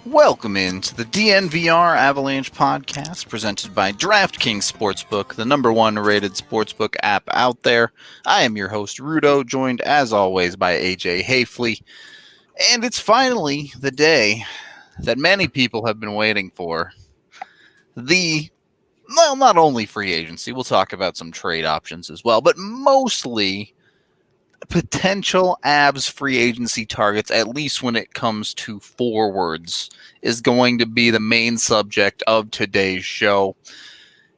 Welcome into the DNVR Avalanche Podcast, presented by DraftKings Sportsbook, the #1 rated sportsbook app out there. I am your host, Rudolph, joined as always by AJ Haefele. And it's finally the day that many people have been waiting for. Not only free agency, we'll talk about some trade options as well, but mostly potential Avs free agency targets, at least when it comes to forwards, is going to be the main subject of today's show.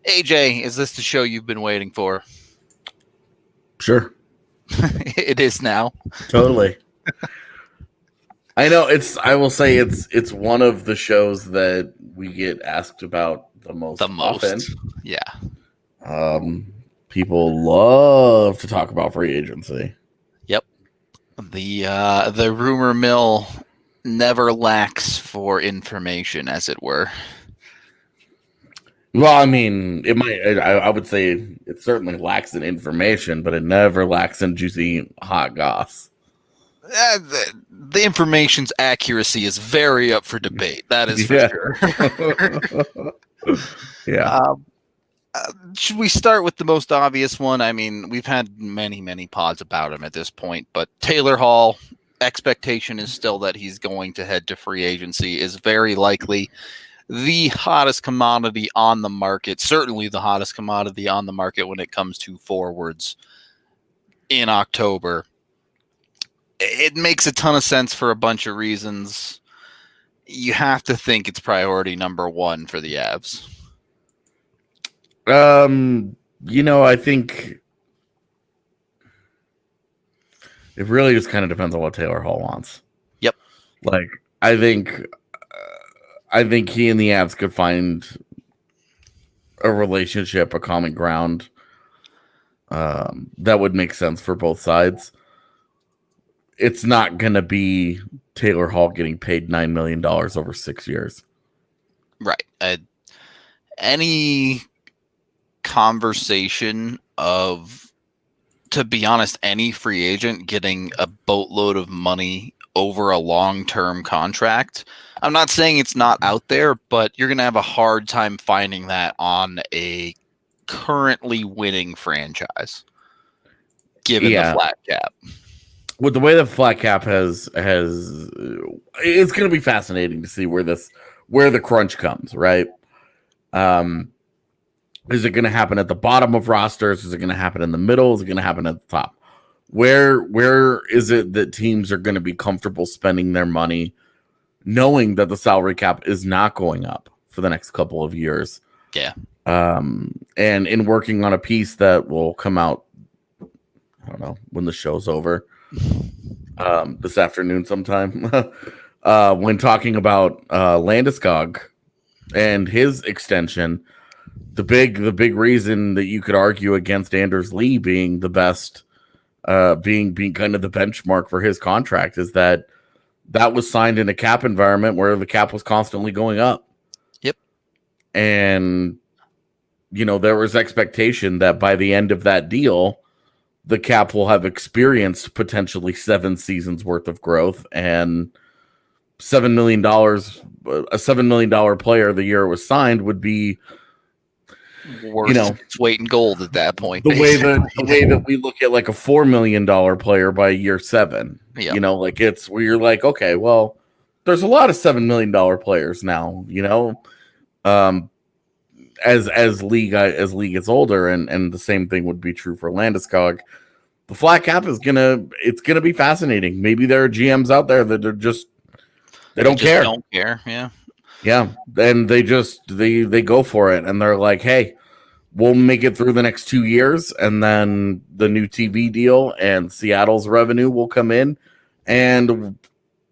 AJ, is this the show you've been waiting for? Sure. It is now. Totally. I know I will say it's one of the shows that we get asked about the most often. Yeah. People love to talk about free agency. Yep. The rumor mill never lacks for information, as it were. Well, I mean, it might. I would say it certainly lacks in information, but it never lacks in juicy hot goss. The information's accuracy is very up for debate. That is for sure. Yeah. Should we start with the most obvious one? I mean, we've had many pods about him at this point, but Taylor Hall, expectation is still that he's going to head to free agency, is very likely the hottest commodity on the market, certainly the hottest commodity on the market when it comes to forwards in October. It makes a ton of sense for a bunch of reasons. You have to think it's priority number one for the Avs. I think it really just kind of depends on what Taylor Hall wants. Yep. Like, I think he and the Avs could find a relationship, a common ground, that would make sense for both sides. It's not going to be Taylor Hall getting paid $9 million over 6 years. Right. Any conversation of, to be honest, any free agent getting a boatload of money over a long-term contract, I'm not saying it's not out there, but you're going to have a hard time finding that on a currently winning franchise, given the flat cap. With the way the flat cap has it's going to be fascinating to see where the crunch comes, right? Is it going to happen at the bottom of rosters? Is it going to happen in the middle? Is it going to happen at the top? Where is it that teams are going to be comfortable spending their money, knowing that the salary cap is not going up for the next couple of years? Yeah. And in working on a piece that will come out, I don't know, when the show's over, this afternoon sometime, when talking about Landeskog and his extension, the big reason that you could argue against Anders Lee being the best, being kind of the benchmark for his contract, is that was signed in a cap environment where the cap was constantly going up. Yep. And, there was expectation that by the end of that deal, the cap will have experienced potentially 7 seasons worth of growth, and $7 million, a $7 million player the year it was signed would be worth its weight in gold at that point. The way that we look at like a $4 million player by year 7, yep. It's where you're like, okay, well, there's a lot of $7 million players now, as league gets older, and the same thing would be true for Landeskog. The flat cap is it's gonna be fascinating. Maybe there are GMs out there that are they don't care. Yeah. And they go for it, and they're like, hey, we'll make it through the next 2 years, and then the new TV deal and Seattle's revenue will come in, and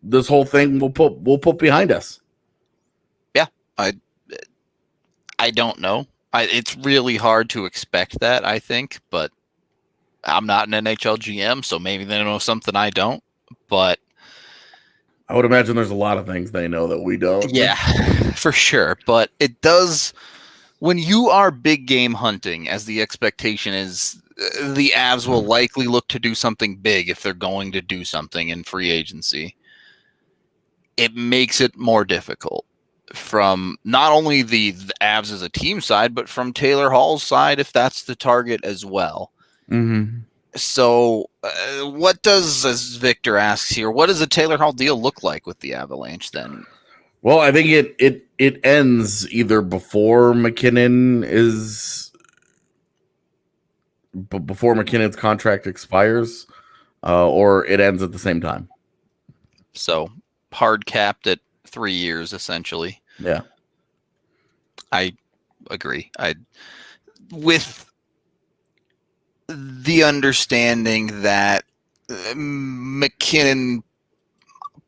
this whole thing we'll put behind us. I don't know. It's really hard to expect that, I think, but I'm not an NHL GM, so maybe they know something I don't. But I would imagine there's a lot of things they know that we don't. yeah, for sure. But it does, when you are big game hunting, as the expectation is, the Avs will likely look to do something big if they're going to do something in free agency. It makes it more difficult from not only the Avs as a team side, but from Taylor Hall's side, if that's the target as well. Mm-hmm. So what does, as Victor asks here, what does a Taylor Hall deal look like with the Avalanche then? Well, I think it ends either before McKinnon's contract expires, or it ends at the same time. So hard capped at 3 years, essentially. Yeah, I agree. With the understanding that McKinnon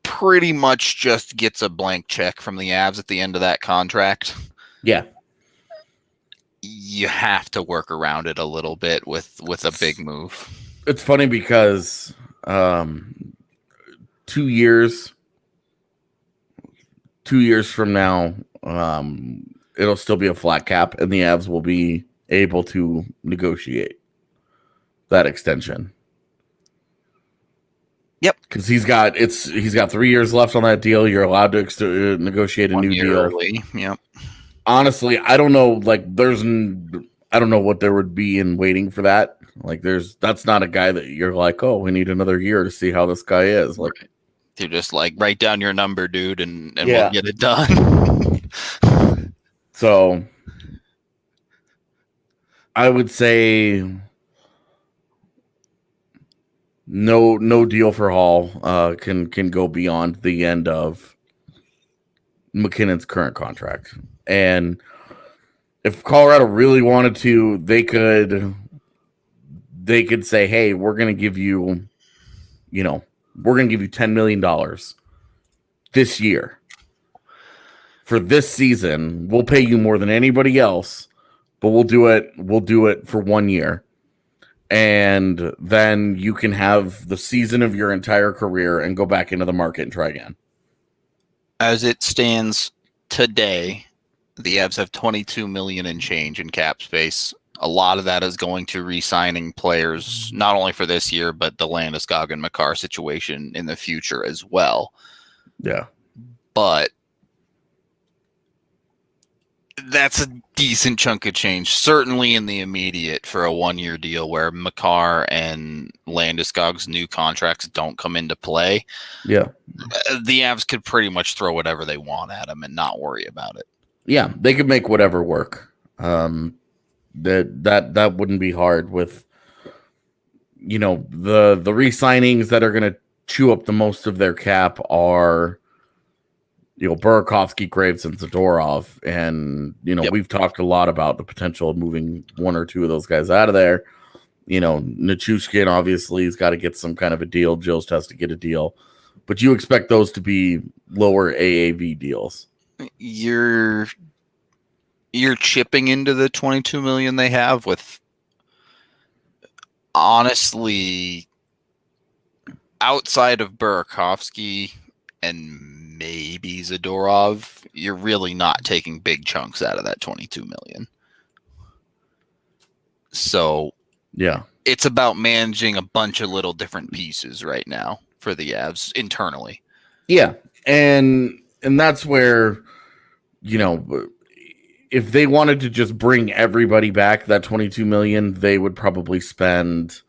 pretty much just gets a blank check from the Avs at the end of that contract. Yeah. You have to work around it a little bit with a big move. It's funny because 2 years from now, it'll still be a flat cap, and the Avs will be able to negotiate that extension. Yep, because he's got 3 years left on that deal. You're allowed to negotiate a new deal. Early. Yep. Honestly, I don't know. Like, I don't know what there would be in waiting for that. Like, that's not a guy that you're like, oh, we need another year to see how this guy is. Like, you're just like, write down your number, dude, and yeah. We'll get it done. So, I would say no deal for Hall can go beyond the end of McKinnon's current contract. And if Colorado really wanted to, they could say, hey, we're going to give you $10 million this year. For this season, we'll pay you more than anybody else, but we'll do it for 1 year. And then you can have the season of your entire career and go back into the market and try again. As it stands today, the Avs have $22 million in change in cap space. A lot of that is going to re-signing players, not only for this year, but the Landeskog and Makar situation in the future as well. Yeah. But that's a decent chunk of change, certainly in the immediate for a 1-year deal where Makar and Landeskog's new contracts don't come into play. Yeah. The Avs could pretty much throw whatever they want at them and not worry about it. Yeah, they could make whatever work. That wouldn't be hard with, the re-signings that are going to chew up the most of their cap are, Burakovsky, Graves, and Zadorov. And, Yep. We've talked a lot about the potential of moving one or two of those guys out of there. Nichushkin obviously has got to get some kind of a deal. Jost has to get a deal. But you expect those to be lower AAV deals. You're chipping into the $22 million they have with, honestly, outside of Burakovsky and maybe Zadorov, you're really not taking big chunks out of that $22 million. So yeah, it's about managing a bunch of little different pieces right now for the Avs internally. Yeah, and that's where, if they wanted to just bring everybody back, that $22 million, they would probably spend,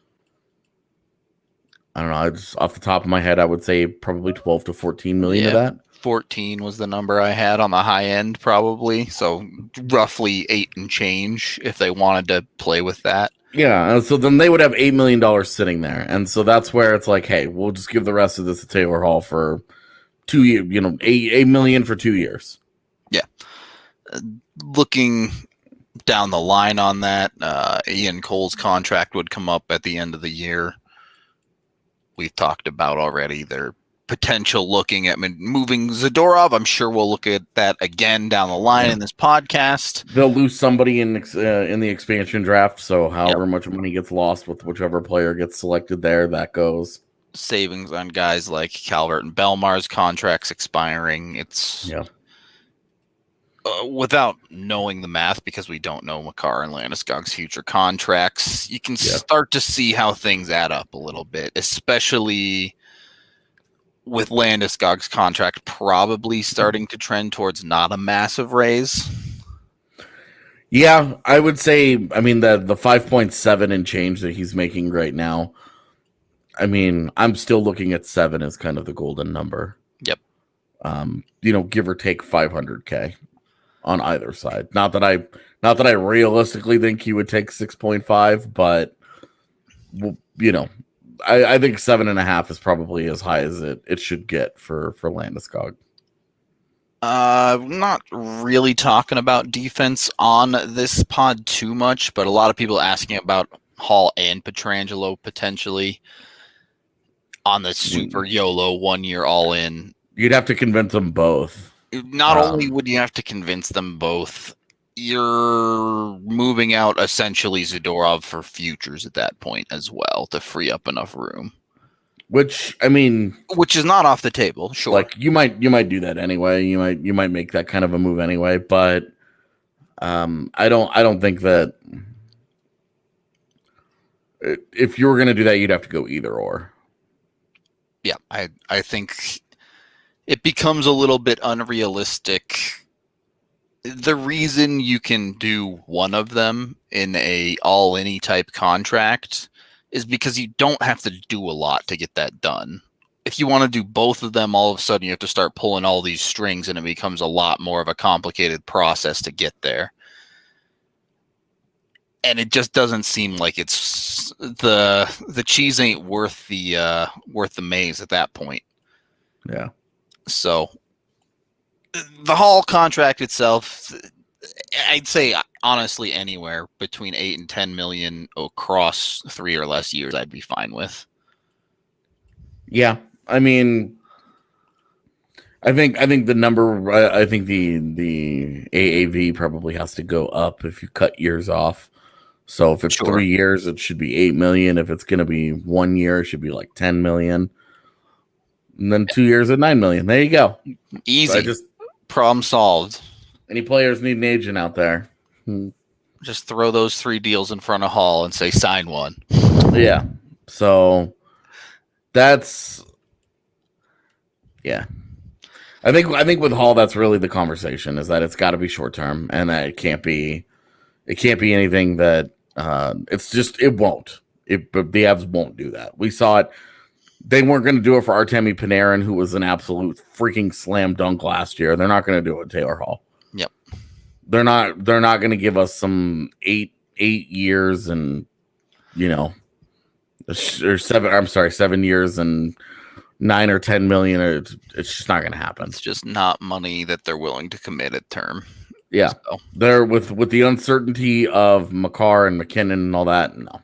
I don't know, just off the top of my head, I would say probably 12 to 14 million of that. 14 was the number I had on the high end, probably. So roughly 8 and change if they wanted to play with that. Yeah, and so then they would have $8 million sitting there. And so that's where it's like, hey, we'll just give the rest of this to Taylor Hall for 2 years, $8 million for 2 years. Yeah. Looking down the line on that, Ian Cole's contract would come up at the end of the year. We've talked about already. They're potential looking at moving Zadorov. I'm sure we'll look at that again down the line in this podcast. They'll lose somebody in the expansion draft, so however much money gets lost with whichever player gets selected there, that goes. Savings on guys like Calvert and Belmar's contracts expiring. It's without knowing the math, because we don't know Makar and Landeskog's future contracts, you can start to see how things add up a little bit, especially with Landeskog's contract probably starting to trend towards not a massive raise. Yeah, I would say, I mean, the 5.7 and change that he's making right now, I mean, I'm still looking at 7 as kind of the golden number. Yep. Give or take $500K on either side. Not that I realistically think he would take 6.5, but I think 7.5 is probably as high as it should get for Landeskog. Not really talking about defense on this pod too much, but a lot of people asking about Hall and Petrangelo potentially on the super YOLO 1 year all in. You'd have to convince them both. Not only would you have to convince them both, you're moving out essentially Zadorov for futures at that point as well to free up enough room. Which is not off the table, sure. Like you might do that anyway. You might make that kind of a move anyway, but I don't think that if you were going to do that, you'd have to go either or. Yeah, I think it becomes a little bit unrealistic. The reason you can do one of them in a all-any type contract is because you don't have to do a lot to get that done. If you want to do both of them, all of a sudden you have to start pulling all these strings, and it becomes a lot more of a complicated process to get there. And it just doesn't seem like it's the cheese ain't worth the maize at that point. Yeah. So the Hall contract itself, I'd say honestly anywhere between 8 and 10 million across 3 or less years, I'd be fine with. Yeah, I mean, I think the number. I think the AAV probably has to go up if you cut years off. So if it's 3 years, it should be 8 million. If it's going to be 1 year, it should be like 10 million. And then 2 years at 9 million. There you go. Easy. Problem solved. Any players need an agent out there? Just throw those 3 deals in front of Hall and say, sign one. Yeah. So that's, yeah. I think with Hall, that's really the conversation, is that it's got to be short term, and that it can't be anything that it won't. But the Avs won't do that. We saw it. They weren't going to do it for Artemi Panarin, who was an absolute freaking slam dunk last year. They're not going to do it with Taylor Hall. Yep. They're not going to give us some 8 years and, or 7 years and 9 or 10 million. It's just not going to happen. It's just not money that they're willing to commit at term. Yeah. So. They're with the uncertainty of Makar and McKinnon and all that. No.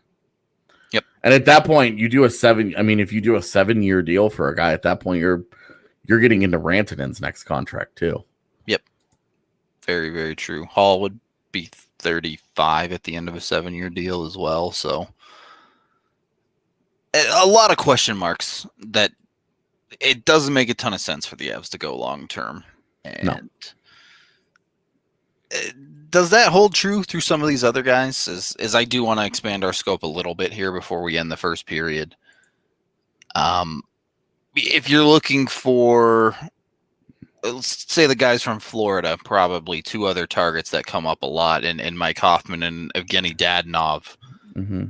Yep. And at that point, you do if you do a 7-year deal for a guy, at that point, you're getting into Rantanen's next contract too. Yep. Very, very true. Hall would be 35 at the end of a 7-year deal as well. So a lot of question marks that it doesn't make a ton of sense for the Avs to go long term. And no. Does that hold true through some of these other guys? As I do want to expand our scope a little bit here before we end the first period. If you're looking for, let's say the guys from Florida, probably 2 other targets that come up a lot, and Mike Hoffman and Evgeny Dadonov. Mm-hmm.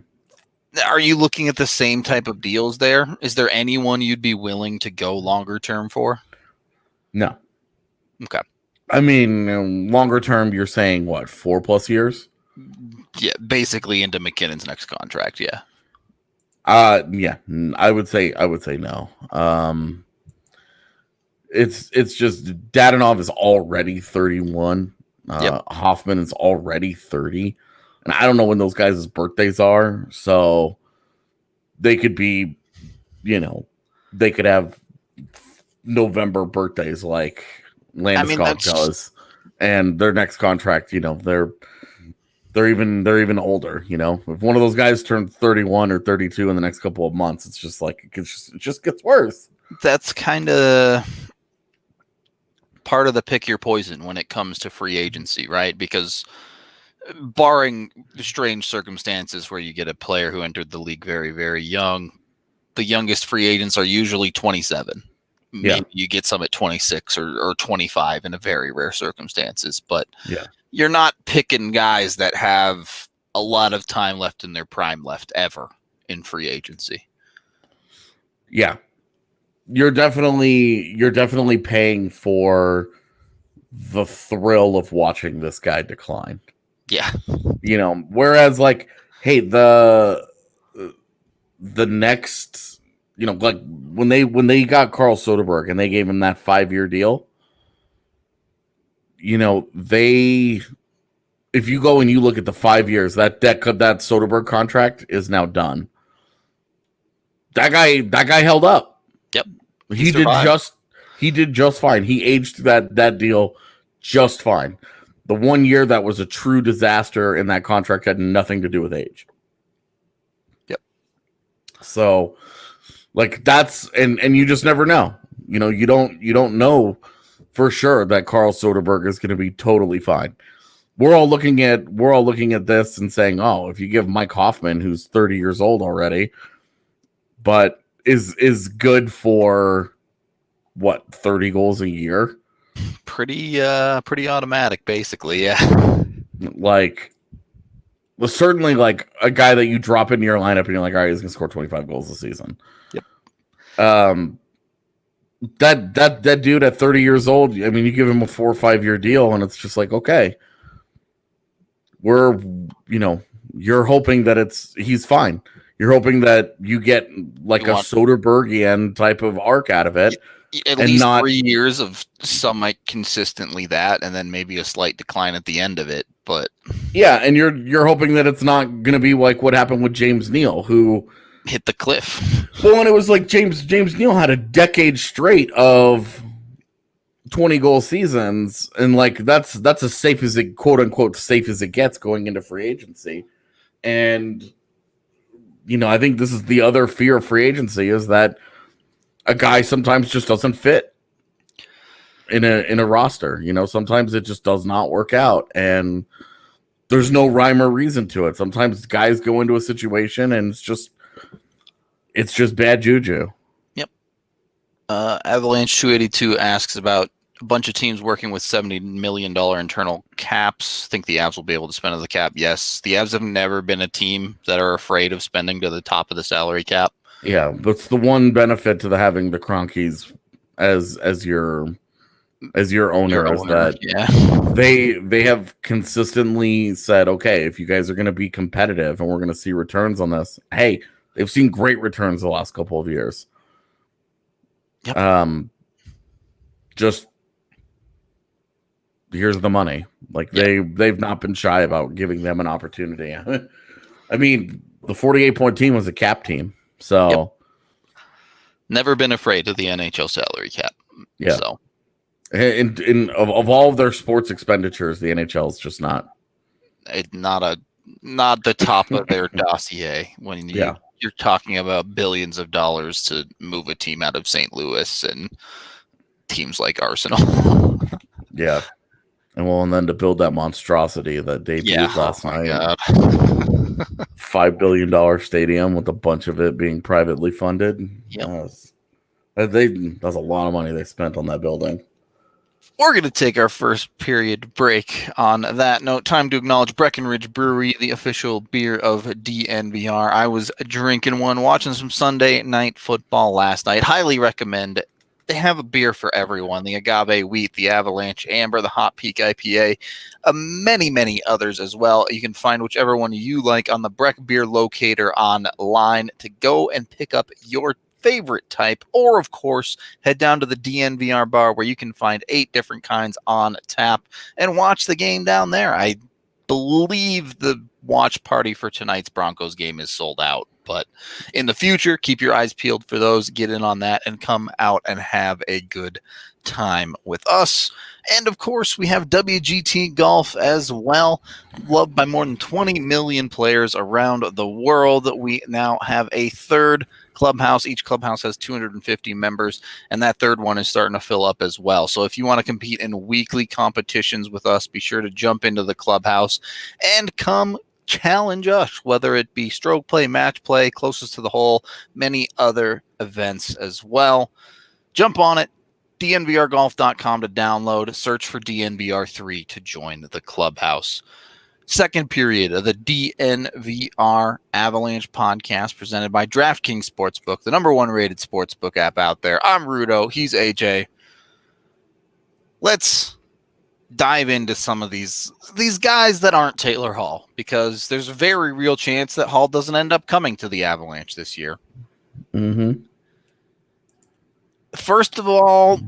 Are you looking at the same type of deals there? Is there anyone you'd be willing to go longer term for? No. Okay. I mean, longer term, you're saying what, 4+ years? Yeah, basically into McKinnon's next contract. Yeah. Yeah. I would say no. It's just Dadonov is already 31. Hoffman is already 30, and I don't know when those guys' birthdays are, so they could be, they could have November birthdays like Landeskog that's does, and their next contract, they're even older. If one of those guys turned 31 or 32 in the next couple of months, it's just like it just gets worse. That's kind of part of the pick your poison when it comes to free agency, right? Because barring strange circumstances where you get a player who entered the league very, very young, the youngest free agents are usually 27. Maybe you get some at 26 or 25 in a very rare circumstances, but you're not picking guys that have a lot of time left in their prime left ever in free agency. Yeah. You're definitely paying for the thrill of watching this guy decline. Yeah. Whereas like, hey, the next, like when they got Carl Soderberg and they gave him that 5-year deal, if you go and you look at the 5 years, that Soderberg contract is now done. That guy held up. Yep. He did just fine. He aged that deal just fine. The 1 year that was a true disaster in that contract had nothing to do with age. Yep. So like that's and you just never know. You don't know for sure that Carl Soderberg is going to be totally fine. We're all looking at this and saying, "Oh, if you give Mike Hoffman, who's 30 years old already, but is good for what, 30 goals a year?" Pretty automatic, basically, yeah. Like, well, certainly like a guy that you drop into your lineup and you're like, all right, he's gonna score 25 goals a season. Yep. That dude at 30 years old, I mean, you give him a 4 or 5 year deal, and it's just like, okay, you're hoping that he's fine. You're hoping that you get like a Soderbergian type of arc out of it. At least 3 years of some like consistently that, and then maybe a slight decline at the end of it. But yeah, and you're hoping that it's not going to be like what happened with James Neal, who hit the cliff. Well, and it was like James Neal had a decade straight of 20 goal seasons, and like that's as safe as it, quote unquote, safe as it gets going into free agency. And I think this is the other fear of free agency, is that a guy sometimes just doesn't fit in a roster. Sometimes it just does not work out, and there's no rhyme or reason to it. Sometimes guys go into a situation and it's just bad juju. Yep. Avalanche 282 asks about a bunch of teams working with $70 million internal caps. Think the Avs will be able to spend on the cap? Yes. The Avs have never been a team that are afraid of spending to the top of the salary cap. Yeah, that's the one benefit to having the Cronkies as your owner, is that they have consistently said, okay, if you guys are going to be competitive and we're going to see returns on this, hey, they've seen great returns the last couple of years. Yep. Just here's the money. Like they've not been shy about giving them an opportunity. I mean, the 48-point team was a cap team. So never been afraid of the NHL salary cap. Yeah. So of all of their sports expenditures, the NHL is just not the top of their dossier when you're talking about billions of dollars to move a team out of St. Louis and teams like Arsenal. Yeah. And then to build that monstrosity that debuted last night. God. $5 billion stadium with a bunch of it being privately funded. Yep. That's a lot of money they spent on that building. We're going to take our first period break. On that note, time to acknowledge Breckenridge Brewery, the official beer of DNVR. I was drinking one, watching some Sunday night football last night. Highly recommend it. They have a beer for everyone. The Agave Wheat, the Avalanche Amber, the Hot Peak IPA, many, many others as well. You can find whichever one you like on the Breck Beer Locator online to go and pick up your favorite type, or of course head down to the DNVR bar where you can find 8 different kinds on tap and watch the game down there. I believe the watch party for tonight's Broncos game is sold out. But in the future, keep your eyes peeled for those, get in on that, and come out and have a good time with us. And of course, we have WGT Golf as well, loved by more than 20 million players around the world. We now have a third clubhouse. Each clubhouse has 250 members, and that third one is starting to fill up as well. So if you want to compete in weekly competitions with us, be sure to jump into the clubhouse and come challenge us, whether it be stroke play, match play, closest to the hole, many other events as well. Jump on it. DNVRgolf.com to download. Search for DNVR3 to join the clubhouse. Second period of the DNVR Avalanche Podcast presented by DraftKings Sportsbook, the number one rated sportsbook app out there. I'm Rudo. He's AJ. Let's dive into some of these guys that aren't Taylor Hall, because there's a very real chance that Hall doesn't end up coming to the Avalanche this year. Mm-hmm. First of all,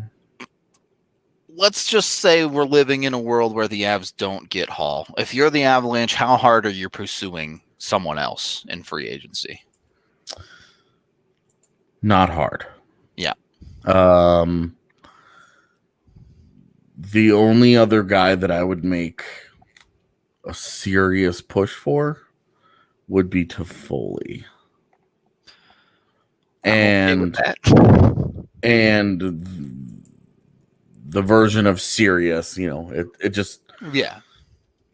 let's just say we're living in a world where the Avs don't get Hall. If you're the Avalanche, how hard are you pursuing someone else in free agency? Not hard. Yeah. The only other guy that I would make a serious push for would be Haefele. And the version of serious, it just, yeah,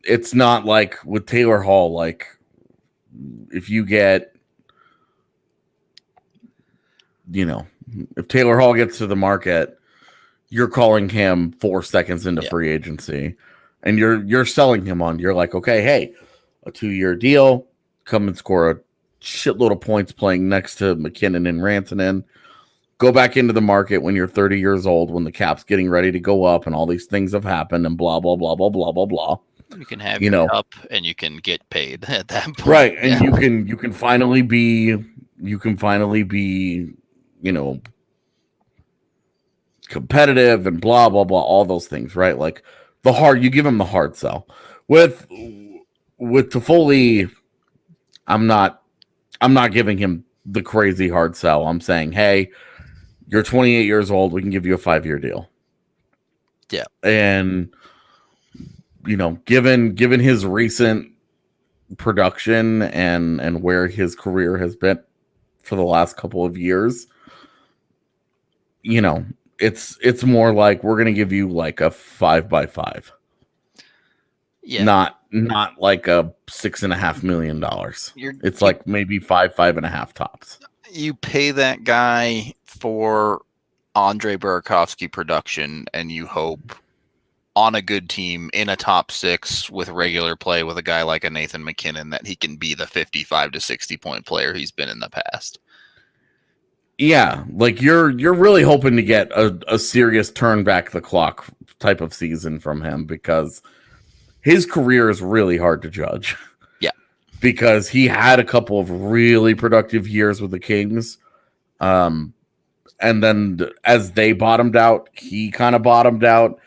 it's not like with Taylor Hall, like if you get, if Taylor Hall gets to the market, you're calling him 4 seconds into free agency, and you're selling him on, you're like, okay, hey, a 2-year deal, come and score a shitload of points playing next to McKinnon and Rantanen. Go back into the market when you're 30 years old, when the cap's getting ready to go up and all these things have happened and blah, blah, blah, blah, blah, blah, blah. You can have your cup and you can get paid at that point. Right. And you can finally be, competitive and blah, blah, blah, all those things, right? Like you give him the hard sell. With Haefele, I'm not giving him the crazy hard sell. I'm saying, hey, you're 28 years old. We can give you a 5-year deal. Yeah. And, given his recent production and where his career has been for the last couple of years, it's more like we're going to give you like a 5x5. Yeah. Not like a $6.5 million. It's like maybe 5.5 tops. You pay that guy for Andre Burakovsky production, and you hope on a good team in a top 6 with regular play with a guy like a Nathan McKinnon that he can be the 55 to 60 point player he's been in the past. Yeah, like you're really hoping to get a serious turn back the clock type of season from him, because his career is really hard to judge. Yeah. Because he had a couple of really productive years with the Kings. And then as they bottomed out, he kind of bottomed out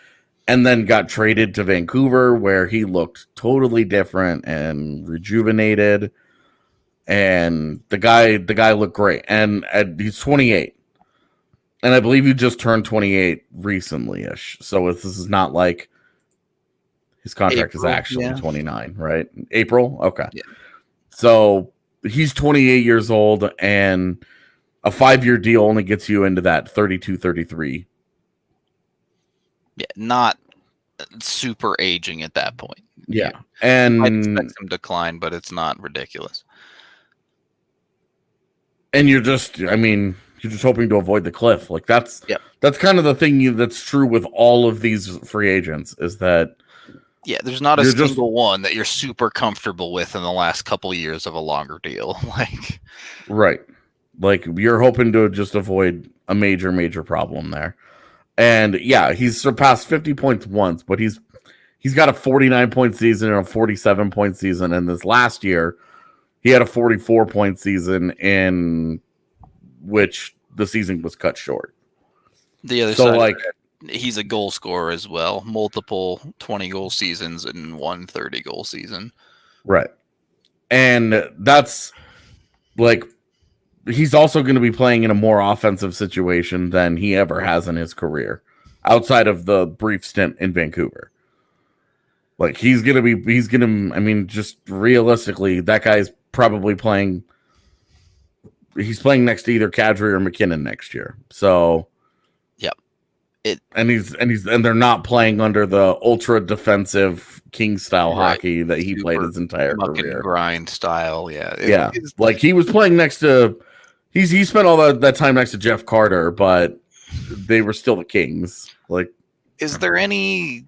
and then got traded to Vancouver, where he looked totally different and rejuvenated. And the guy looked great. And he's 28. And I believe he just turned 28 recently-ish. So this is not like his contract is actually 29, right? April? Okay. Yeah. So he's 28 years old, and a 5-year deal only gets you into that 32, 33. Yeah, not super aging at that point. Yeah. And I expect some decline, but it's not ridiculous. And you're just hoping to avoid the cliff. Like that's kind of the thing that's true with all of these free agents, is that there's not a single one that you're super comfortable with in the last couple of years of a longer deal. Right. Like you're hoping to just avoid a major problem there. And he's surpassed 50 points once, but he's got a 49-point season and a 47-point season. And this last year, he had a 44-point season in which the season was cut short. The other side, he's a goal scorer as well. Multiple 20-goal seasons and one 30-goal season. Right. And that's like he's also going to be playing in a more offensive situation than he ever has in his career, outside of the brief stint in Vancouver. Like I mean, just realistically, that guy's probably playing. He's playing next to either Kadri or McKinnon next year. So, yep. And they're not playing under the ultra defensive king style hockey that he played his entire career. Grind style, yeah. Like he was playing next to. He spent all that time next to Jeff Carter, but they were still the Kings. Like, is there any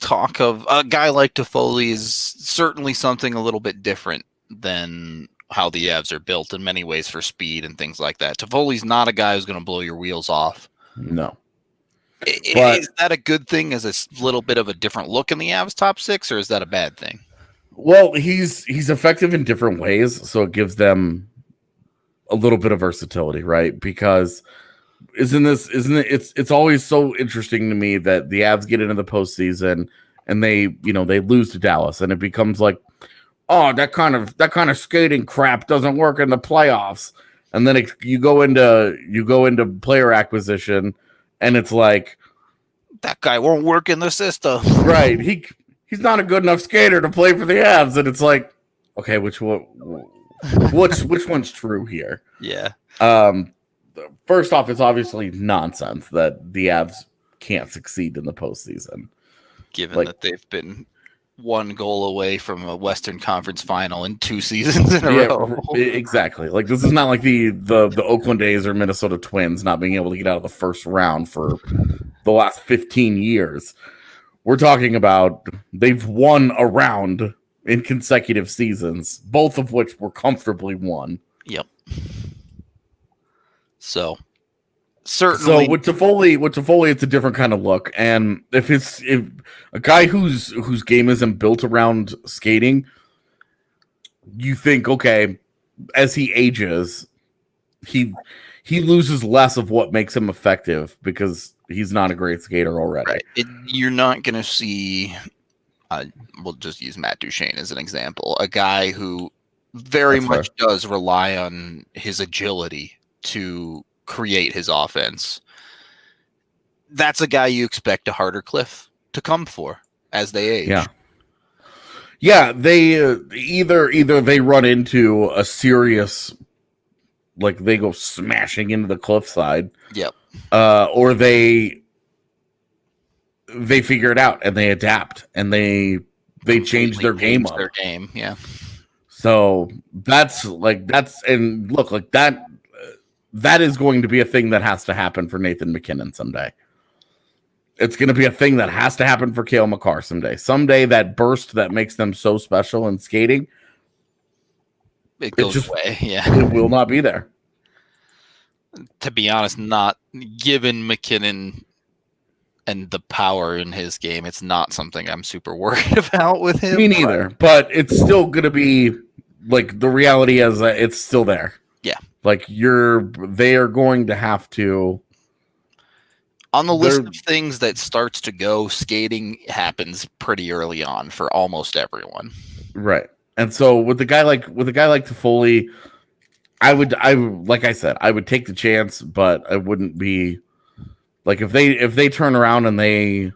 talk of a guy like Toffoli is certainly something a little bit different than how the Avs are built in many ways for speed and things like that. Toffoli's not a guy who's going to blow your wheels off. No. Is that a good thing as a little bit of a different look in the Avs top six, or is that a bad thing? Well, he's effective in different ways, so it gives them a little bit of versatility, right? Because it's always so interesting to me that the Avs get into the postseason and they lose to Dallas, and it becomes like, oh, that kind of skating crap doesn't work in the playoffs. And then you go into player acquisition, and it's like, that guy won't work in the system. Right. He's not a good enough skater to play for the Avs. And it's like, okay, which one's true here? Yeah. First off, it's obviously nonsense that the Avs can't succeed in the postseason. Given that they've been one goal away from a Western Conference final in 2 seasons in a row. Exactly. Like, this is not like the Oakland A's or Minnesota Twins not being able to get out of the first round for the last 15 years. We're talking about they've won a round in consecutive seasons, both of which were comfortably won. Yep. So certainly, with Toffoli, it's a different kind of look. And if a guy whose game isn't built around skating, you think, okay, as he ages, he loses less of what makes him effective because he's not a great skater already. Right. You're not going to see. We'll just use Matt Duchene as an example, a guy who very much does rely on his agility to create his offense. That's a guy you expect a harder cliff to come for as they age. Yeah, they either they run into a serious, like they go smashing into the cliffside. Yep. Or they figure it out and they adapt and they change their game up. Their game, yeah. So that's and look, like that is going to be a thing that has to happen for Nathan McKinnon someday. It's going to be a thing that has to happen for Cale Makar someday. Someday that burst that makes them so special in skating, it goes away. Yeah, it will not be there. To be honest, not given McKinnon and the power in his game, it's not something I'm super worried about with him. Me neither, but it's still going to be like the reality is that it's still there. Yeah. Like they are going to have to. On the list of things that starts to go, skating happens pretty early on for almost everyone. Right. And so with a guy like Toffoli, I would take the chance, but I wouldn't be like if they turn around and they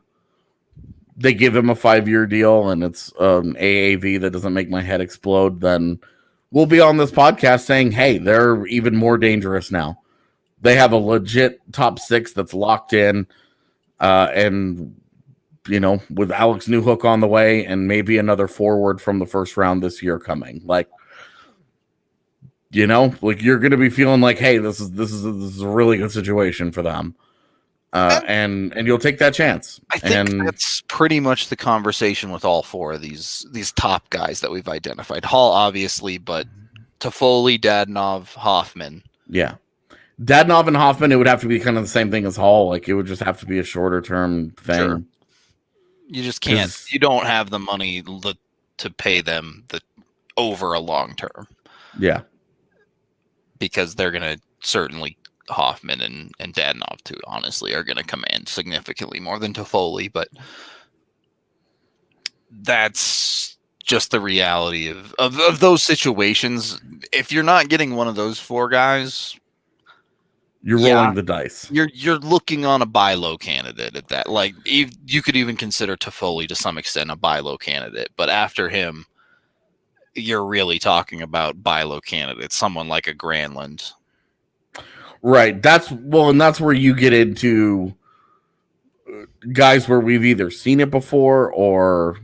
give him a 5-year deal and it's AAV that doesn't make my head explode, then we'll be on this podcast saying, hey, they're even more dangerous now. They have a legit top 6 that's locked in, and with Alex Newhook on the way and maybe another forward from the first round this year coming. Like, you're going to be feeling like, hey, this is a really good situation for them, and you'll take that chance. I think that's pretty much the conversation with all 4 of these top guys that we've identified. Hall, obviously, but Toffoli, Dadonov, Hoffman. Yeah. Dadonov and Hoffman, it would have to be kind of the same thing as Hall. Like, it would just have to be a shorter term thing. Sure. You just can't. You don't have the money to pay them over a long term. Yeah. Because they're going to certainly, Hoffman and Dadonov too, honestly, are going to command significantly more than Toffoli. But that's just the reality of those situations. If you're not getting one of those four guys, you're rolling the dice. You're looking on a buy low candidate at that. Like you could even consider Toffoli to some extent a buy low candidate, but after him, you're really talking about buy low candidates. Someone like a Granlund, right? That's where you get into guys where we've either seen it before or,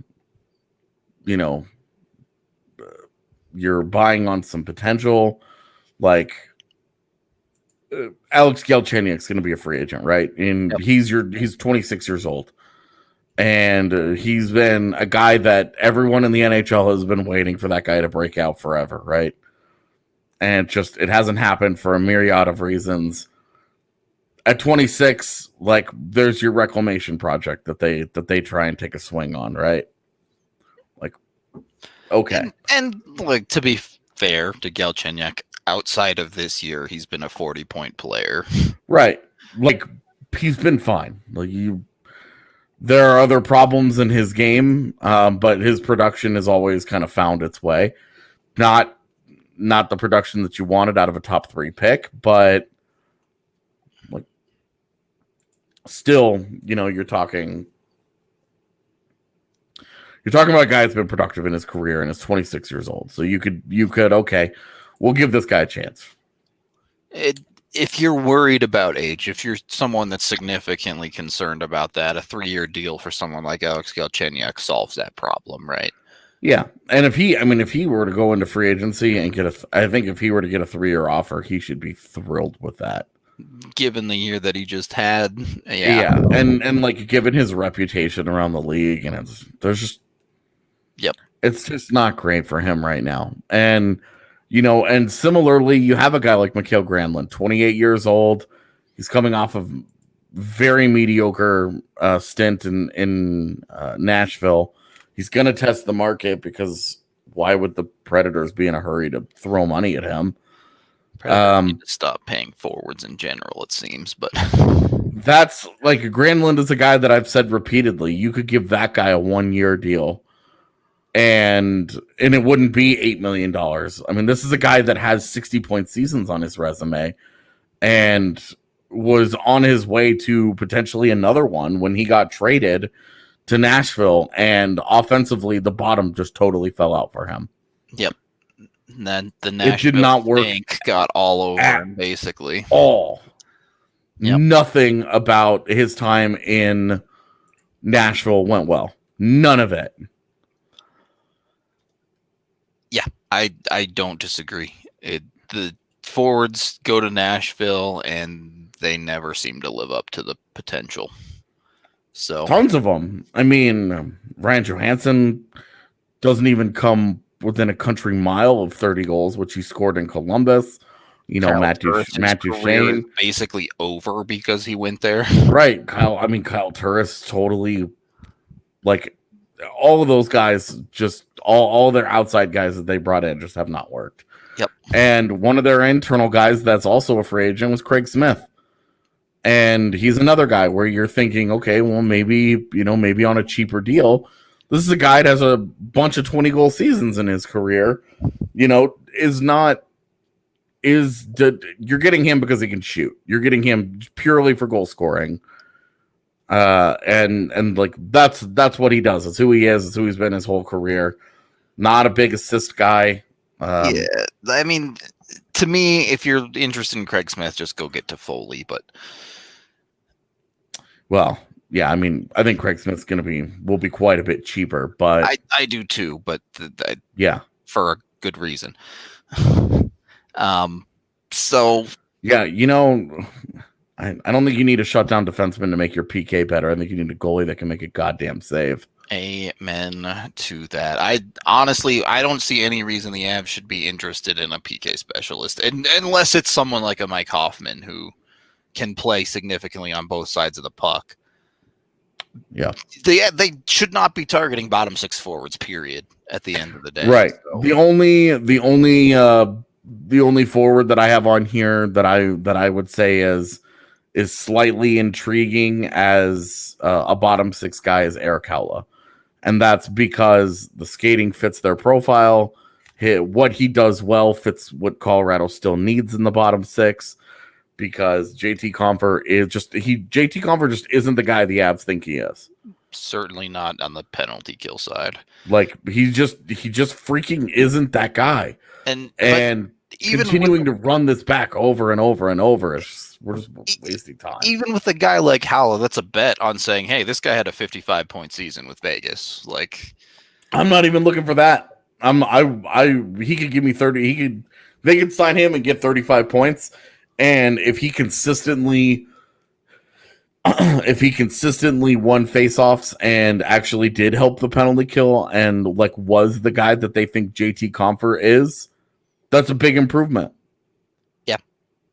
you're buying on some potential. Like Alex Galchenyuk's going to be a free agent, right? And he's 26 years old. And he's been a guy that everyone in the NHL has been waiting for that guy to break out forever, right? And it hasn't happened for a myriad of reasons. At 26, like there's your reclamation project that they try and take a swing on, right? Like, okay. And like to be fair to Galchenyuk, outside of this year, he's been a 40-point player. Right. Like he's been fine. Like there are other problems in his game, but his production has always kind of found its way. Not the production that you wanted out of a top 3 pick, but like still, you're talking about a guy that's been productive in his career and is 26 years old. So you could okay, we'll give this guy a chance. If you're worried about age, if you're someone that's significantly concerned about that, a 3-year deal for someone like Alex Galchenyuk solves that problem, right? Yeah, and if he were to go into free agency and I think if he were to get a 3-year offer, he should be thrilled with that. Given the year that he just had, yeah, and like given his reputation around the league, and it's just not great for him right now, and. And similarly, you have a guy like Mikael Granlund, 28 years old. He's coming off of very mediocre stint in Nashville. He's going to test the market because why would the Predators be in a hurry to throw money at him? Predators need to stop paying forwards in general, it seems. But that's like Granlund is a guy that I've said repeatedly. You could give that guy a 1-year deal. And it wouldn't be $8 million. I mean, this is a guy that has 60-point seasons on his resume and was on his way to potentially another one when he got traded to Nashville. And offensively, the bottom just totally fell out for him. Yep. And then the Nashville did not work got all over him, basically. All. Yep. Nothing about his time in Nashville went well. None of it. Yeah, I don't disagree. The forwards go to Nashville, and they never seem to live up to the potential. So tons of them. I mean, Ryan Johansson doesn't even come within a country mile of 30 goals, which he scored in Columbus. Matt Duchene basically over because he went there. Right, Kyle Turris totally like. All of those guys, just all their outside guys that they brought in just have not worked. Yep. And one of their internal guys that's also a free agent was Craig Smith. And he's another guy where you're thinking, okay, well, maybe on a cheaper deal. This is a guy that has a bunch of 20-goal seasons in his career. You're getting him because he can shoot. You're getting him purely for goal scoring. And like that's what he does. It's who he is. It's who he's been his whole career. Not a big assist guy. Yeah, I mean, to me, if you're interested in Craig Smith, just go get Toffoli. But well, yeah, I mean, I think Craig Smith's will be quite a bit cheaper. But I do too. But yeah, for a good reason. So yeah, I don't think you need a shutdown defenseman to make your PK better. I think you need a goalie that can make a goddamn save. Amen to that. I don't see any reason the Avs should be interested in a PK specialist, unless it's someone like a Mike Hoffman who can play significantly on both sides of the puck. Yeah, they should not be targeting bottom 6 forwards. Period. At the end of the day, right? So. The only forward that I have on here that I would say is slightly intriguing as a bottom 6 guy is Eric Haula. And that's because the skating fits their profile. What he does well fits what Colorado still needs in the bottom six, because JT Compher just isn't the guy the Avs think he is. Certainly not on the penalty kill side. Like he just freaking isn't that guy. And even continuing to run this back over and over and over, we're just wasting time. Even with a guy like Haefele, that's a bet on saying, hey, this guy had a 55-point season with Vegas. Like, I'm not even looking for that. He could give me 30. They could sign him and get 35 points. And if he consistently won faceoffs and actually did help the penalty kill and like was the guy that they think JT Compher is, that's a big improvement. Yeah.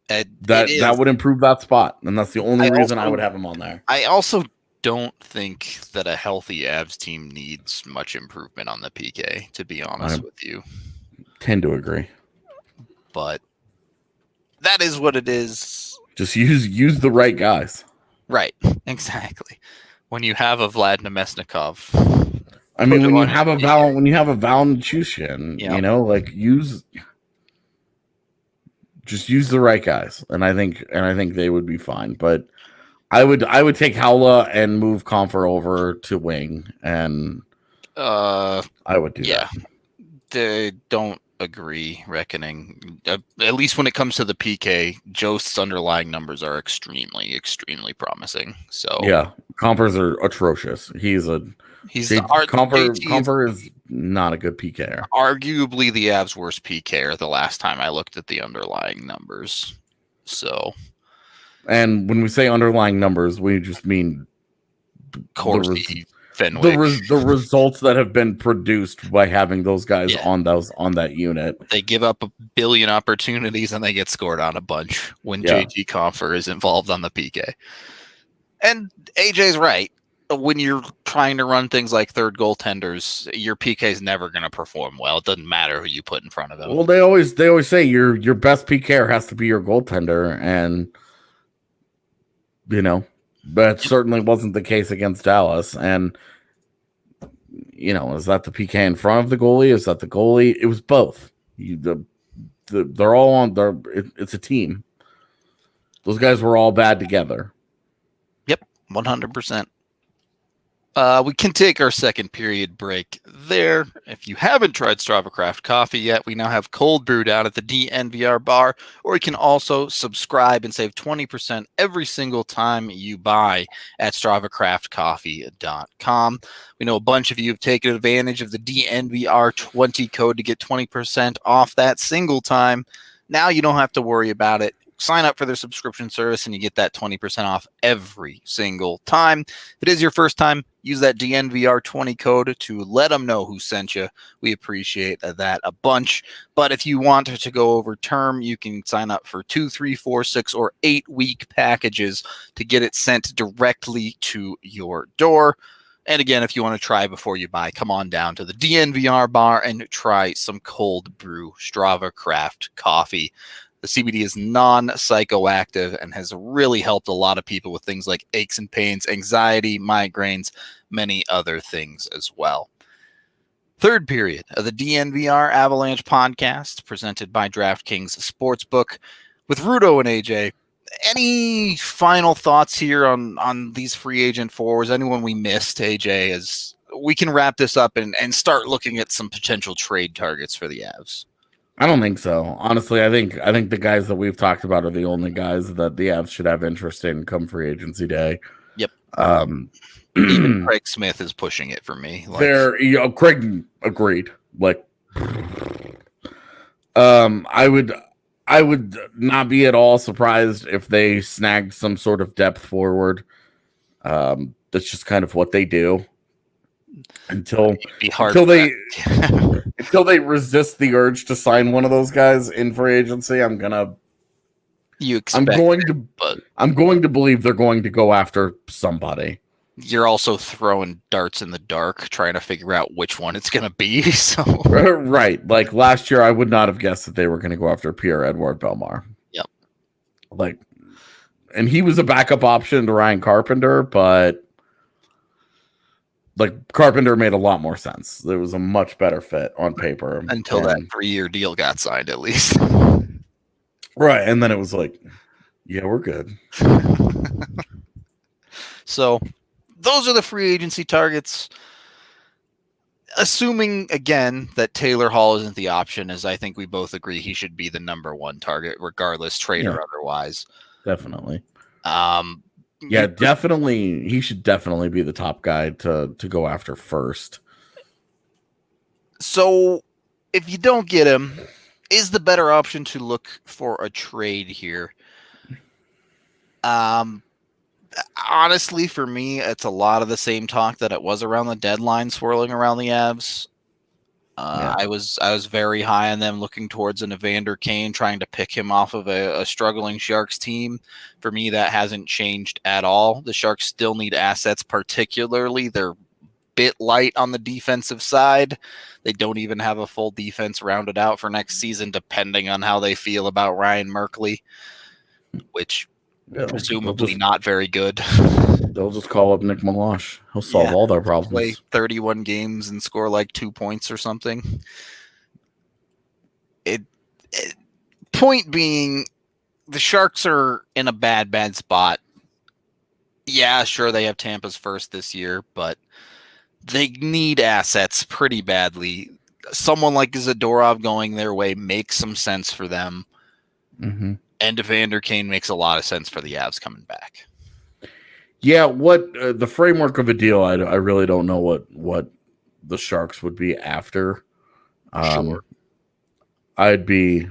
That would improve that spot. And that's the only reason I would have him on there. I also don't think that a healthy Avs team needs much improvement on the PK, to be honest with you. Tend to agree. But that is what it is. Just use the right guys. Right, exactly. When you have a Vlad Nemesnikov, I mean, when you have a Val Chushin, you know, like just use the right guys, and I think they would be fine. But I would take Haefele and move Compher over to wing, and I would do that. They don't agree. Reckoning, at least when it comes to the PK, Jost's underlying numbers are extremely promising. So yeah, Compher's are atrocious. Compher is not a good PKer. Arguably the Avs' worst PKer the last time I looked at the underlying numbers. So, and when we say underlying numbers, we just mean Corsi, Fenwick. The results that have been produced by having those guys on that unit. They give up a billion opportunities and they get scored on a bunch when JT Compher is involved on the PK. And AJ's right. When you're trying to run things like third goaltenders, your PK is never going to perform well. It doesn't matter who you put in front of him. Well, they always say your best PKer has to be your goaltender, and you know that certainly wasn't the case against Dallas. And you know, is that the PK in front of the goalie? Is that the goalie? It was both. They're all on. It's a team. Those guys were all bad together. Yep, 100%. We can take our second period break there. If you haven't tried Strava Craft coffee yet, we now have cold brew down at the DNVR bar, or you can also subscribe and save 20% every single time you buy at StravaCraftCoffee.com. We know a bunch of you have taken advantage of the DNVR 20 code to get 20% off that single time. Now you don't have to worry about it. Sign up for their subscription service and you get that 20% off every single time. If it is your first time, use that DNVR20 code to let them know who sent you. We appreciate that a bunch. But if you want to go over term, you can sign up for 2, 3, 4, 6, or 8-week packages to get it sent directly to your door. And again, if you want to try before you buy, come on down to the DNVR bar and try some cold brew Strava Craft coffee. The CBD is non-psychoactive and has really helped a lot of people with things like aches and pains, anxiety, migraines, many other things as well. Third period of the DNVR Avalanche Podcast, presented by DraftKings Sportsbook. With Rudo and AJ, any final thoughts here on these free agent forwards? Anyone we missed, AJ, as we can wrap this up and start looking at some potential trade targets for the Avs? I don't think so. Honestly, I think the guys that we've talked about are the only guys that the Avs should have interest in come free agency day. Yep. Even Craig Smith is pushing it for me. Craig agreed. Like, I would not be at all surprised if they snagged some sort of depth forward. That's just kind of what they do. Until they resist the urge to sign one of those guys in free agency, I'm going to believe they're going to go after somebody. You're also throwing darts in the dark, trying to figure out which one it's going to be. So right, like last year, I would not have guessed that they were going to go after Pierre-Edouard Bellemare. Yep. And he was a backup option to Ryan Carpenter, but like Carpenter made a lot more sense. There was a much better fit on paper until that 3-year deal got signed, at least. Right, and then it was like, yeah, we're good. So those are the free agency targets. Assuming, again, that Taylor Hall isn't the option, as I think we both agree he should be the number one target, regardless, trade or otherwise. Definitely. Yeah, definitely. He should definitely be the top guy to go after first. So if you don't get him, is the better option to look for a trade here? Honestly, for me, it's a lot of the same talk that it was around the deadline swirling around the Avs. I was very high on them looking towards an Evander Kane, trying to pick him off of a struggling Sharks team. For me, that hasn't changed at all. The Sharks still need assets, particularly they're a bit light on the defensive side. They don't even have a full defense rounded out for next season, depending on how they feel about Ryan Merkley, which presumably not very good. They'll just call up Nick Malash. He'll solve all their problems. Play 31 games and score like 2 points or something. Point being, the Sharks are in a bad spot. Yeah, sure, they have Tampa's first this year, but they need assets pretty badly. Someone like Zadorov going their way makes some sense for them. Mm-hmm. And Evander Kane makes a lot of sense for the Avs coming back. Yeah, what the framework of a deal, I really don't know what the Sharks would be after. Sure. I'd go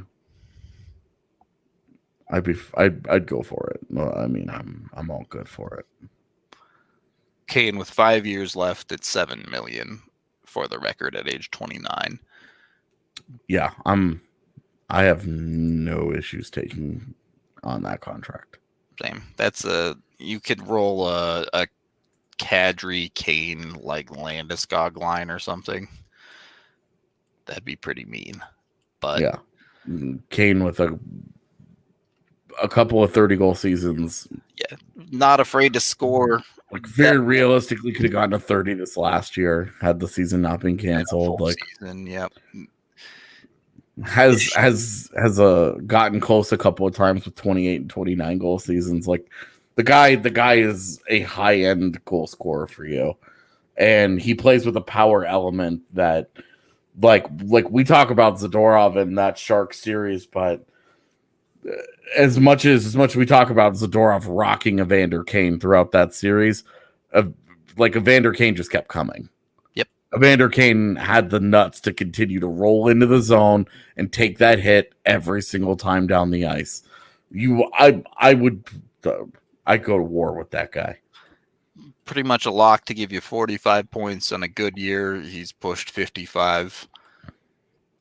for it. I mean, I'm all good for it. Kane with 5 years left at $7 million for the record at age 29. Yeah, I have no issues taking on that contract. Same. That's you could roll a Kadri Kane like Landeskog line or something. That'd be pretty mean. But yeah, Kane with a couple of 30-goal seasons. Yeah, not afraid to score. Like very realistically, could have gotten to 30 this last year had the season not been canceled. Like season, yep. Has gotten close a couple of times with 28 and 29 goal seasons. Like the guy is a high-end goal scorer for you, and he plays with a power element that like we talk about Zadorov in that Sharks series, but as much as we talk about Zadorov rocking Evander Kane throughout that series, like Evander Kane just kept coming. Evander Kane had the nuts to continue to roll into the zone and take that hit every single time down the ice. I'd go to war with that guy. Pretty much a lock to give you 45 points on a good year. He's pushed 55.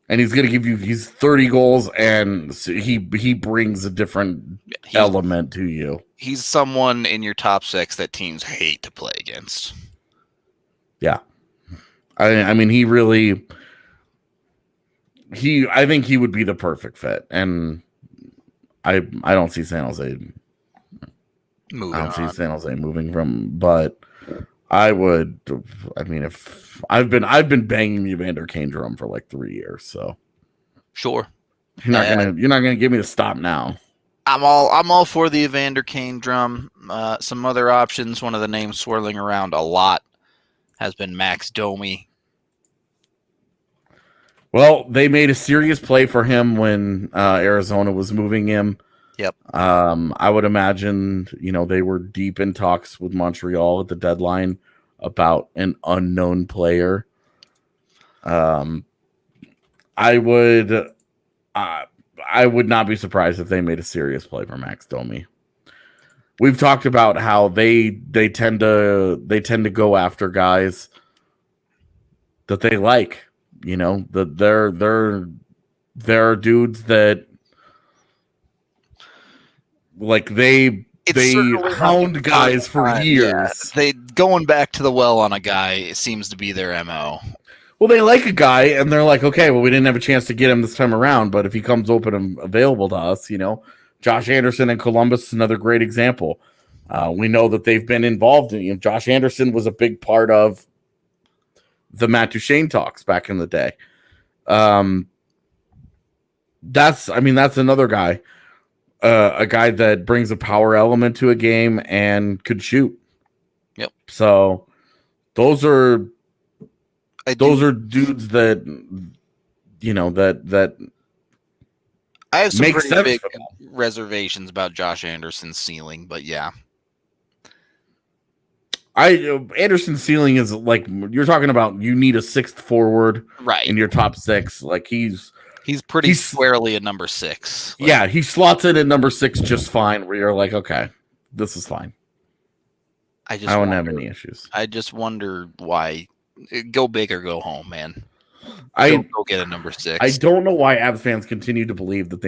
And he's going to give you 30 goals, and he brings a different element to you. He's someone in your top six that teams hate to play against. Yeah. I mean, I think he would be the perfect fit, and I don't see San Jose moving from, but I would. I mean, if I've been banging the Evander Kane drum for like 3 years, so sure, you're not gonna get me to stop now. I'm all for the Evander Kane drum. Some other options. One of the names swirling around a lot has been Max Domey. Well, they made a serious play for him when Arizona was moving him. Yep. I would imagine, they were deep in talks with Montreal at the deadline about an unknown player. I would not be surprised if they made a serious play for Max Domey. We've talked about how they tend to go after guys that they like. That they're dudes that like they hound guys for years. Yeah, they going back to the well on a guy seems to be their MO. Well, they like a guy and they're like, okay, well, we didn't have a chance to get him this time around, but if he comes open and available to us, Josh Anderson in Columbus is another great example. We know that they've been involved in. Josh Anderson was a big part of the Matt Duchene talks back in the day. That's another guy, a guy that brings a power element to a game and could shoot. Yep. So those are dudes that that I have some make pretty sense big reservations about Josh Anderson's ceiling, but yeah. Anderson's ceiling is like, you're talking about, you need a sixth forward right in your top six. Like he's squarely a number 6. Like, yeah, he slots in at number 6 just fine, where you're like, okay, this is fine. I don't have any issues. I just wonder why. Go big or go home, man. Go get a number 6. I don't know why Avs fans continue to believe that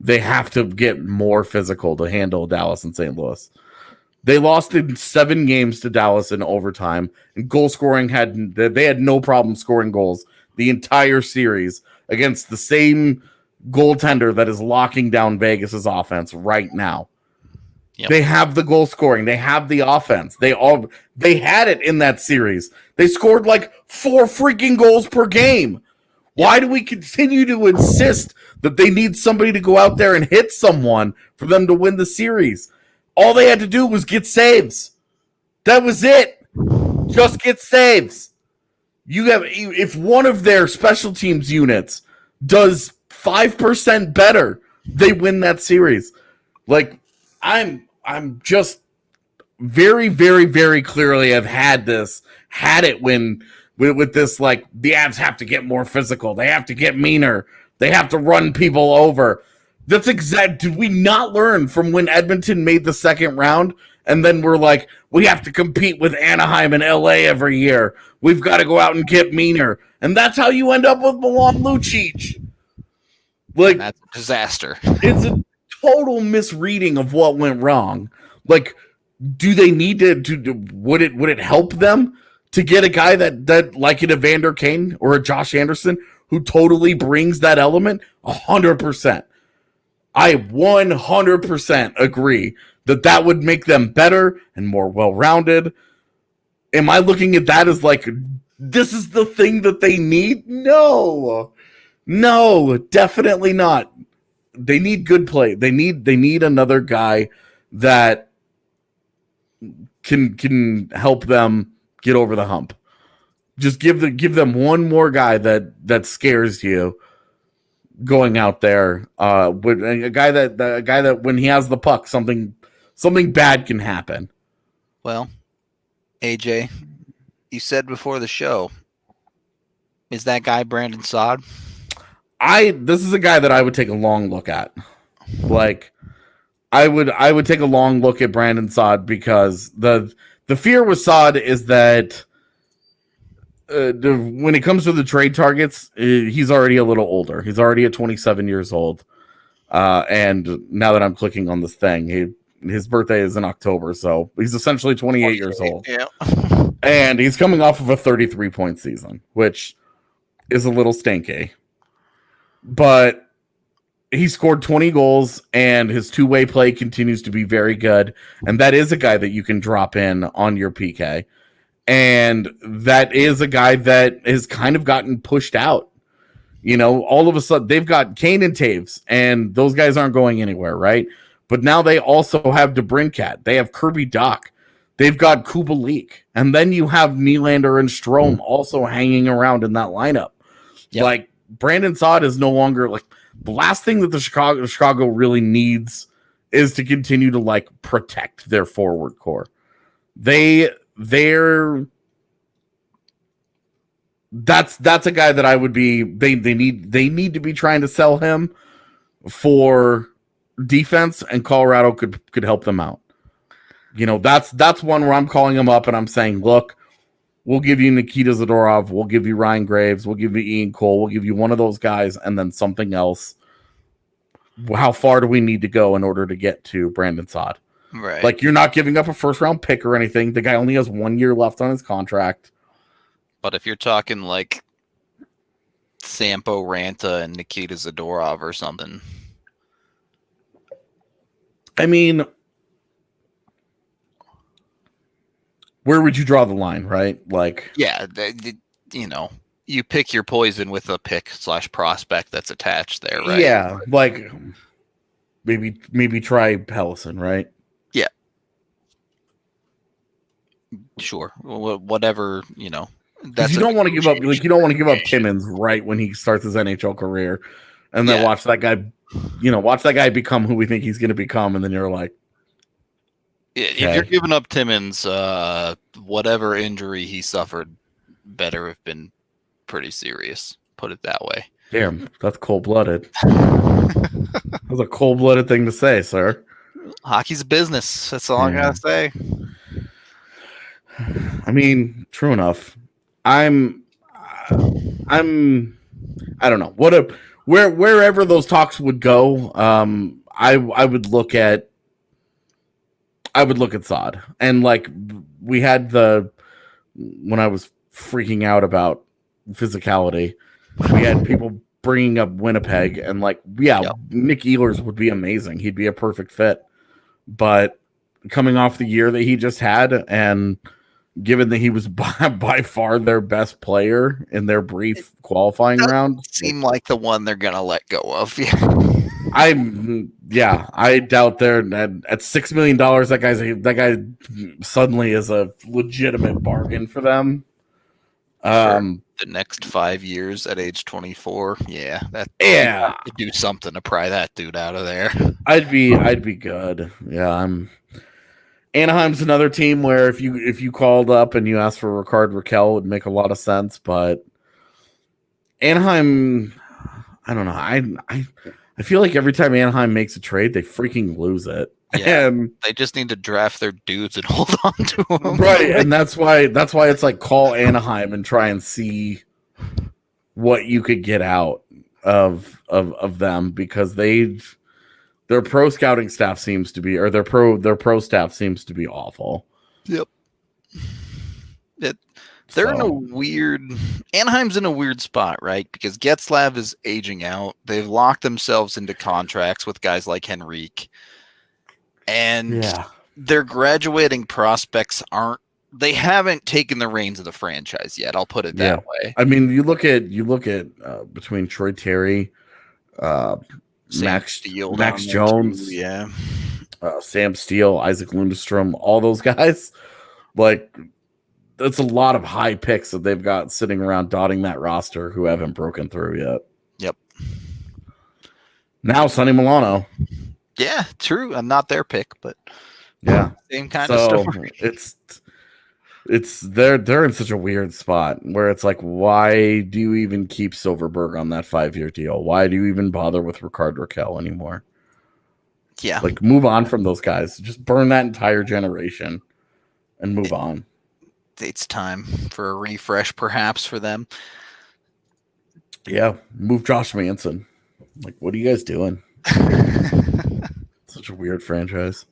they have to get more physical to handle Dallas and St. Louis. They lost in 7 games to Dallas in overtime, and goal scoring they had no problem scoring goals the entire series against the same goaltender that is locking down Vegas's offense right now. Yep. They have the goal scoring. They have the offense. They had it in that series. They scored like 4 freaking goals per game. Why do we continue to insist that they need somebody to go out there and hit someone for them to win the series? All they had to do was get saves. That was it. Just get saves. If one of their special teams units does 5% better, they win that series. Like, I'm just very, very, very clearly have had it when with this, like, the Avs have to get more physical. They have to get meaner. They have to run people over. That's did we not learn from when Edmonton made the second round? And then we're like, we have to compete with Anaheim and LA every year. We've got to go out and get meaner. And that's how you end up with Milan Lucic. Like, that's a disaster. It's a total misreading of what went wrong. Like, do they need to would it help them to get a guy that like an Evander Kane or a Josh Anderson who totally brings that element? 100%. I 100% agree that would make them better and more well-rounded. Am I looking at that as like, this is the thing that they need? No, definitely not. They need good play. They need another guy that can help them get over the hump. Just give them one more guy that scares you going out there. With a guy that when he has the puck, something bad can happen. Well, AJ, you said before the show, is that guy Brandon Saad? This is a guy that I would take a long look at. Like, I would take a long look at Brandon Saad, because the fear with Saad is that when it comes to the trade targets, he's already a little older. He's already at 27 years old. And now that I'm clicking on this thing, his birthday is in October, so he's essentially 28 years old. Yeah. And he's coming off of a 33-point season, which is a little stinky. But he scored 20 goals, and his two-way play continues to be very good. And that is a guy that you can drop in on your PK. And that is a guy that has kind of gotten pushed out. You know, all of a sudden, they've got Kane and Taves, and those guys aren't going anywhere, right? But now they also have DeBrincat. They have Kirby Dach. They've got Kubalik. And then you have Nylander and Strome also hanging around in that lineup. Yep. Like, Brandon Saad is no longer, like, the last thing that the Chicago really needs is to continue to, like, protect their forward core. That's a guy that I would be. They need to be trying to sell him for defense, and Colorado could help them out. You know, that's one where I'm calling him up and I'm saying, look, we'll give you Nikita Zadorov, we'll give you Ryan Graves, we'll give you Ian Cole, we'll give you one of those guys, and then something else. How far do we need to go in order to get to Brandon Saad? Right. Like, you're not giving up a first-round pick or anything. The guy only has 1 year left on his contract. But if you're talking like Sampo Ranta and Nikita Zadorov or something, I mean, where would you draw the line, right? Like, yeah, you pick your poison with a pick/prospect that's attached there, right? Yeah, like maybe try Pellison, right? Yeah. Sure. Whatever, Because you don't want to give up, like you don't want to give up Timmins right when he starts his NHL career, and then watch that guy become who we think he's going to become, and then you're like, if you're giving up Timmins, whatever injury he suffered better have been pretty serious. Put it that way. Damn, that's cold-blooded. That's a cold-blooded thing to say, sir. Hockey's a business. That's all I gotta say. I mean, true enough. I don't know wherever those talks would go. I would look at Saad, and like we had when I was freaking out about physicality, we had people bringing up Winnipeg, and like Nick Ehlers would be amazing. He'd be a perfect fit, but coming off the year that he just had, and given that he was by far their best player in their brief qualifying round, seem like the one they're gonna let go of. I doubt they're at $6 million. That guy suddenly is a legitimate bargain for them. For the next 5 years at age 24, do something to pry that dude out of there. I'd be good. Yeah, Anaheim's another team where if you called up and you asked for Rickard Rakell, it would make a lot of sense. But Anaheim, I don't know. I feel like every time Anaheim makes a trade, they freaking lose it. Yeah, and they just need to draft their dudes and hold on to them. Right, and that's why it's like call Anaheim and try and see what you could get out of them, because their pro scouting staff seems to be, or their pro staff seems to be awful. Yep. Anaheim's in a weird spot, right? Because Getzlaf is aging out. They've locked themselves into contracts with guys like Henrique. And their graduating prospects they haven't taken the reins of the franchise yet. I'll put it that way. I mean, you look at between Troy Terry, Max Jones, Sam Steele, Isaac Lundestrom, all those guys, like that's a lot of high picks that they've got sitting around dotting that roster who haven't broken through yet. Yep. Now Sonny Milano. Yeah, true. I'm not their pick, but same kind of story. It's they're in such a weird spot where it's like, why do you even keep Silverberg on that 5-year deal? Why do you even bother with Rickard Rakell anymore? Yeah, like move on from those guys. Just burn that entire generation and move on. It's time for a refresh, perhaps, for them. Yeah, move Josh Manson. Like, what are you guys doing? Such a weird franchise.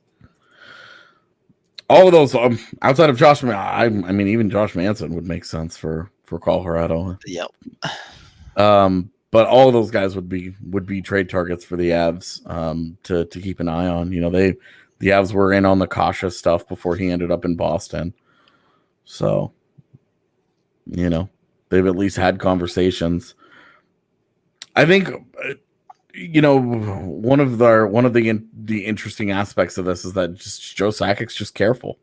All of those outside of Josh, I mean, even Josh Manson would make sense for Colorado. Yep. But all of those guys would be trade targets for the Avs to keep an eye on. You know, the Avs were in on the Kasha stuff before he ended up in Boston. So, you know, they've at least had conversations. I think, you know, one of the interesting aspects of this is that just Joe Sakic's just careful.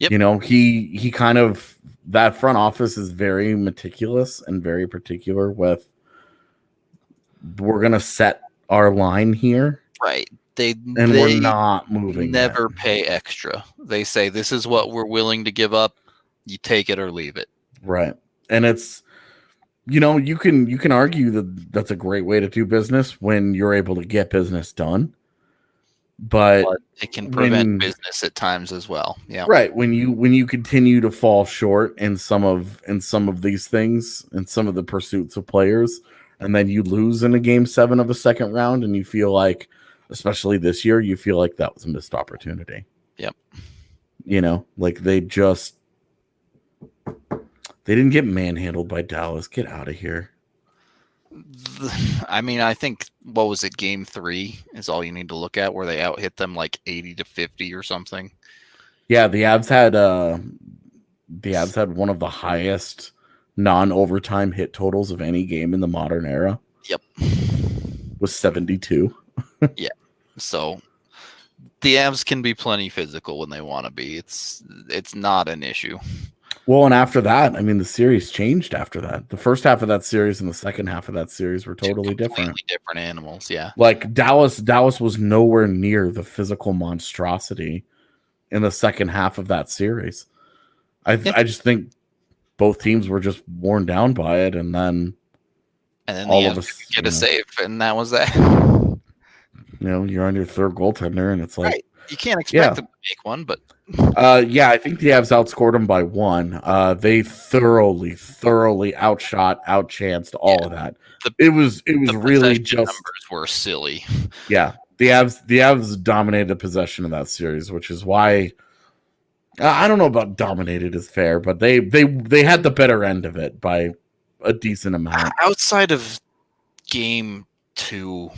Yep. You know, he kind of, that front office is very meticulous and very particular with, we're going to set our line here. Right. We're not moving. Never pay extra. They say, this is what we're willing to give up. You take it or leave it. Right. And it's, you know, you can argue that that's a great way to do business when you're able to get business done. But it can prevent business at times as well. Yeah. Right. When you continue to fall short in some of these things, in some of the pursuits of players, and then you lose in a game 7 of a second round, and you feel like, especially this year, you feel like that was a missed opportunity. Yep. You know, like they didn't get manhandled by Dallas. Get out of here. I mean, I think, what was it, game 3 is all you need to look at, where they out hit them like 80-50 or something. Yeah, the Avs had one of the highest non-overtime hit totals of any game in the modern era. Yep. Was 72. Yeah. So the Avs can be plenty physical when they want to be. It's not an issue. Well, and after that, I mean, the series changed after that. The first half of that series and the second half of that series were totally different. Different animals, yeah. Like Dallas was nowhere near the physical monstrosity in the second half of that series. I just think both teams were just worn down by it, and then all of us get a save, and that was that. You're on your third goaltender, and it's like right. You can't expect them to make one, but I think the Avs outscored them by 1. They thoroughly outchanced all of that. It was really just numbers were silly. Yeah, the Avs dominated the possession of that series, which is why I don't know about dominated is fair, but they had the better end of it by a decent amount. Outside of game 2,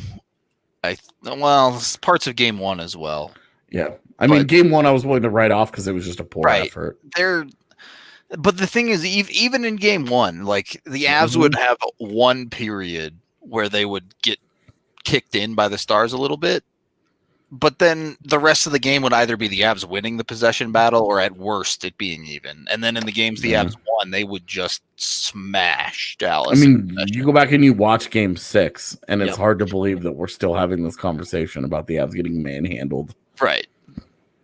parts of game 1 as well. Yeah. I mean, game 1 I was willing to write off because it was just a poor effort. But the thing is, even in game 1, like the Avs would have one period where they would get kicked in by the Stars a little bit, but then the rest of the game would either be the Avs winning the possession battle or at worst it being even. And then in the games the Avs won, they would just smash Dallas. I mean, you go back and you watch game 6, and it's hard to believe that we're still having this conversation about the Avs getting manhandled. Right.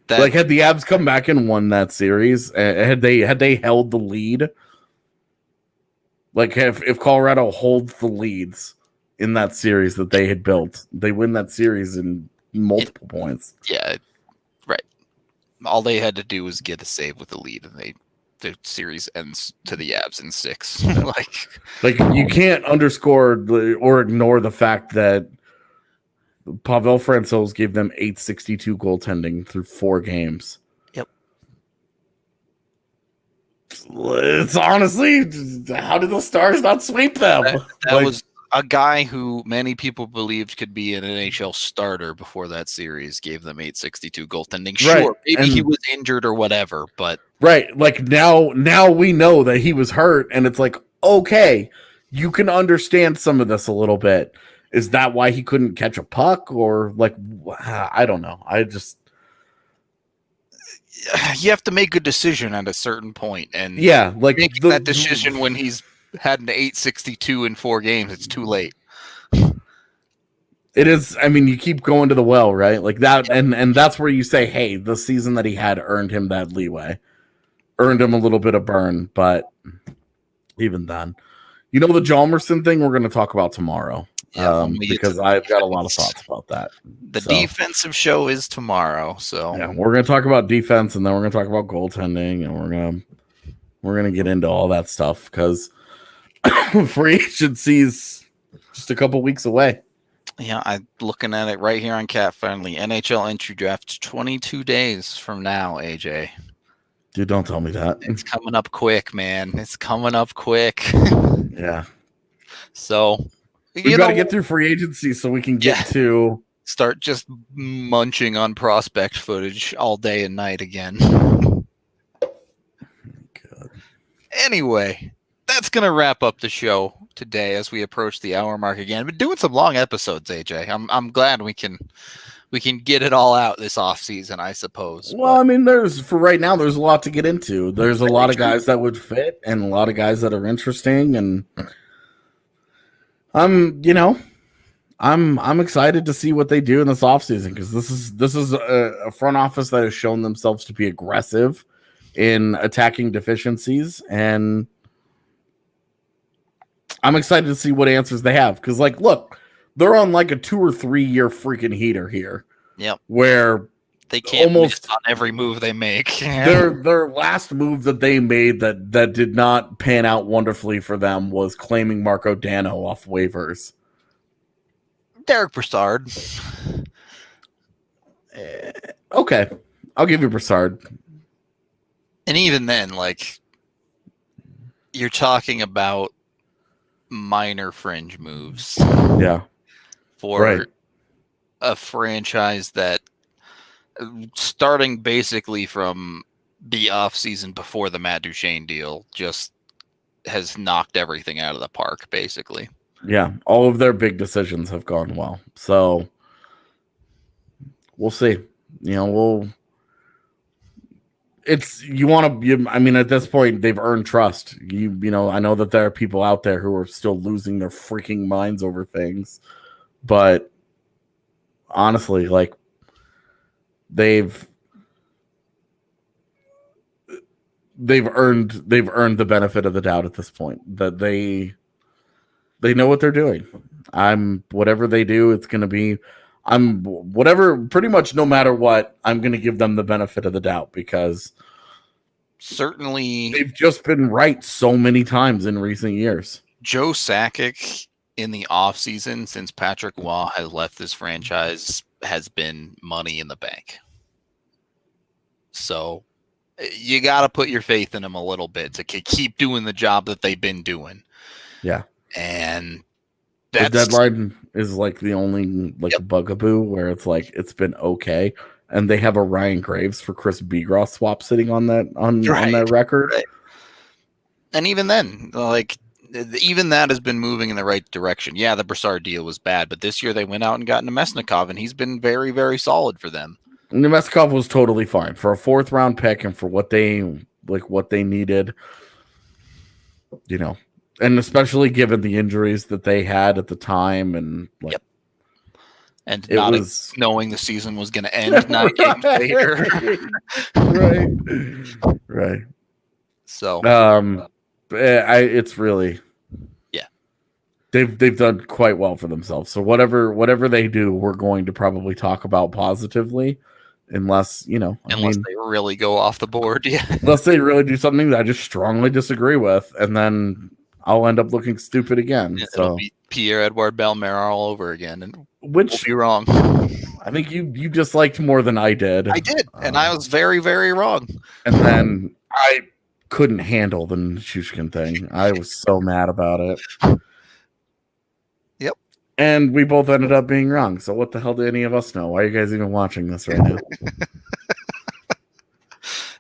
Had the Avs come back and won that series, had they held the lead, like if Colorado holds the leads in that series that they had built, they win that series in multiple points. Yeah, right. All they had to do was get a save with the lead, and the series ends to the Avs in 6. like you can't underscore or ignore the fact that Pavel Francouz gave them 862 goaltending through 4 games. Yep. It's honestly, how did the Stars not sweep them? That was a guy who many people believed could be an NHL starter before that series gave them 862 goaltending. Sure, maybe he was injured or whatever, but like now we know that he was hurt, and it's like, okay, you can understand some of this a little bit. Is that why he couldn't catch a puck, or like, I don't know. You have to make a decision at a certain point, and making that decision when he's had an 862 in 4 games, it's too late. It is. I mean, you keep going to the well, right? Like that, and that's where you say, hey, the season that he had earned him that leeway, earned him a little bit of burn, but even then, the Hjalmarsson thing we're going to talk about tomorrow. Because I've got a lot of thoughts about that. The defensive show is tomorrow, so we're going to talk about defense, and then we're going to talk about goaltending, and we're going to get into all that stuff because free agency is just a couple weeks away. Yeah, I'm looking at it right here on Cat Friendly. NHL entry draft 22 days from now, AJ. Dude, don't tell me that. It's coming up quick, man. It's coming up quick. Yeah. So we got to get through free agency so we can get to start just munching on prospect footage all day and night again. God. Anyway, that's going to wrap up the show today as we approach the hour mark again. We've been doing some long episodes, AJ. I'm glad we can get it all out this off season, I suppose. Well, I mean, for right now, there's a lot to get into. There's a lot of guys that would fit and a lot of guys that are interesting, and I'm excited to see what they do in this offseason because this is a front office that has shown themselves to be aggressive in attacking deficiencies, and I'm excited to see what answers they have because, like, look, they're on like a 2 or 3 year freaking heater here. Yep. Where they can't miss on every move they make. Their last move that they made that did not pan out wonderfully for them was claiming Marco Dano off waivers. Derek Brassard. Okay. I'll give you Brassard. And even then, like, you're talking about minor fringe moves. Yeah. For a franchise that starting basically from the offseason before the Matt Duchene deal, just has knocked everything out of the park, basically. Yeah, all of their big decisions have gone well. So we'll see. I mean, at this point, they've earned trust. I know that there are people out there who are still losing their freaking minds over things, but honestly, like they've earned the benefit of the doubt at this point, that they know what they're doing. Whatever they do, it's going to be, pretty much no matter what, I'm going to give them the benefit of the doubt, because certainly they've just been right so many times in recent years. Joe Sakic in the offseason, since Patrick Waugh has left this franchise, has been money in the bank. So you got to put your faith in him a little bit to keep doing the job that they've been doing. Yeah. And the deadline is like the only bugaboo where it's like it's been okay, and they have a Ryan Graves for Chris Bigros swap sitting on that record. Right. And even then, even that has been moving in the right direction. Yeah, the Brassard deal was bad, but this year they went out and got Nemesnikov, and he's been very, very solid for them. Nemesnikov was totally fine for a 4th round pick and for what they needed, and especially given the injuries that they had at the time, and and not knowing the season was going to end 9 games later. Right. So, it's really, they've done quite well for themselves. So whatever they do, we're going to probably talk about positively, unless they really go off the board. Yeah. Unless they really do something that I just strongly disagree with, and then I'll end up looking stupid again. It'll be Pierre-Edouard Bellemare all over again, and which will be wrong. I think you disliked more than I did. I did, and I was very, very wrong. And then I couldn't handle the Nichushkin thing. I was so mad about it. Yep. And we both ended up being wrong. So what the hell do any of us know? Why are you guys even watching this right now?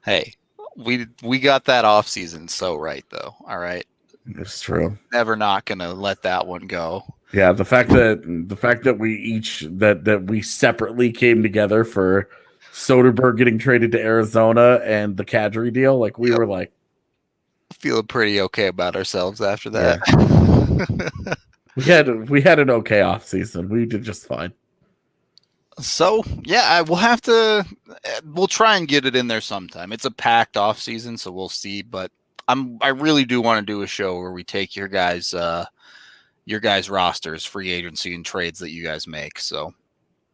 Hey, we got that off season so right though. All right. It's true. Never not gonna let that one go. Yeah, the fact that we separately came together for Soderbergh getting traded to Arizona and the Kadri deal, we were like feeling pretty okay about ourselves after that. Yeah. we had an okay off season. We did just fine. So we'll try and get it in there sometime. It's a packed off season, so we'll see. But I really do want to do a show where we take your guys' rosters, free agency, and trades that you guys make. So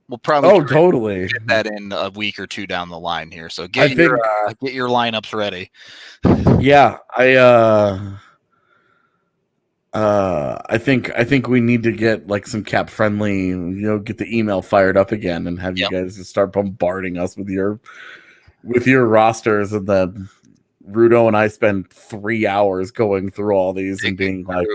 we'll probably totally get that in a week or two down the line here. So get your lineups ready. Yeah, I think we need to get some cap friendly, get the email fired up again and have you guys just start bombarding us with your rosters, and then Rudo and I spend 3 hours going through all these and being like,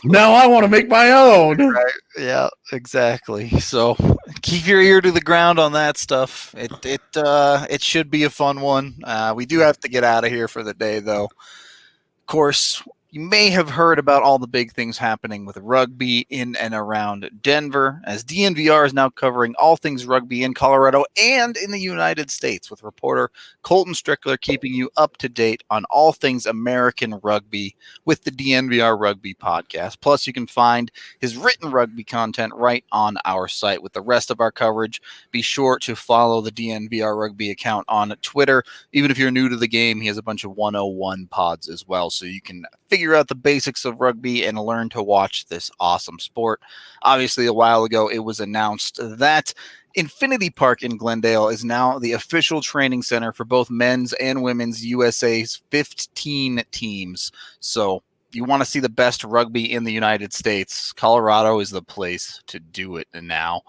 now I want to make my own. Right. Yeah, exactly. So keep your ear to the ground on that stuff. It should be a fun one. We do have to get out of here for the day, though. Of course, you may have heard about all the big things happening with rugby in and around Denver, as DNVR is now covering all things rugby in Colorado and in the United States, with reporter Colton Strickler keeping you up to date on all things American rugby with the DNVR Rugby Podcast. Plus, you can find his written rugby content right on our site with the rest of our coverage. Be sure to follow the DNVR Rugby account on Twitter. Even if you're new to the game, he has a bunch of 101 pods as well, so you can figure out the basics of rugby and learn to watch this awesome sport. Obviously, a while ago, it was announced that Infinity Park in Glendale is now the official training center for both men's and women's USA's 15 teams. So you want to see the best rugby in the United States, Colorado is the place to do it now.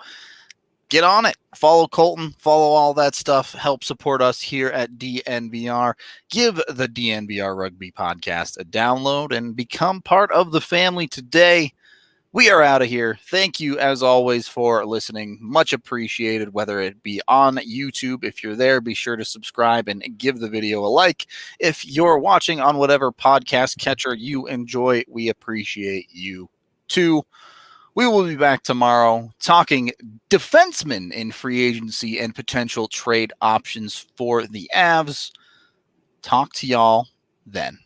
Get on it. Follow Colton. Follow all that stuff. Help support us here at DNVR. Give the DNVR Rugby Podcast a download and become part of the family today. We are out of here. Thank you, as always, for listening. Much appreciated, whether it be on YouTube. If you're there, be sure to subscribe and give the video a like. If you're watching on whatever podcast catcher you enjoy, we appreciate you too. We will be back tomorrow talking defensemen in free agency and potential trade options for the Avs. Talk to y'all then.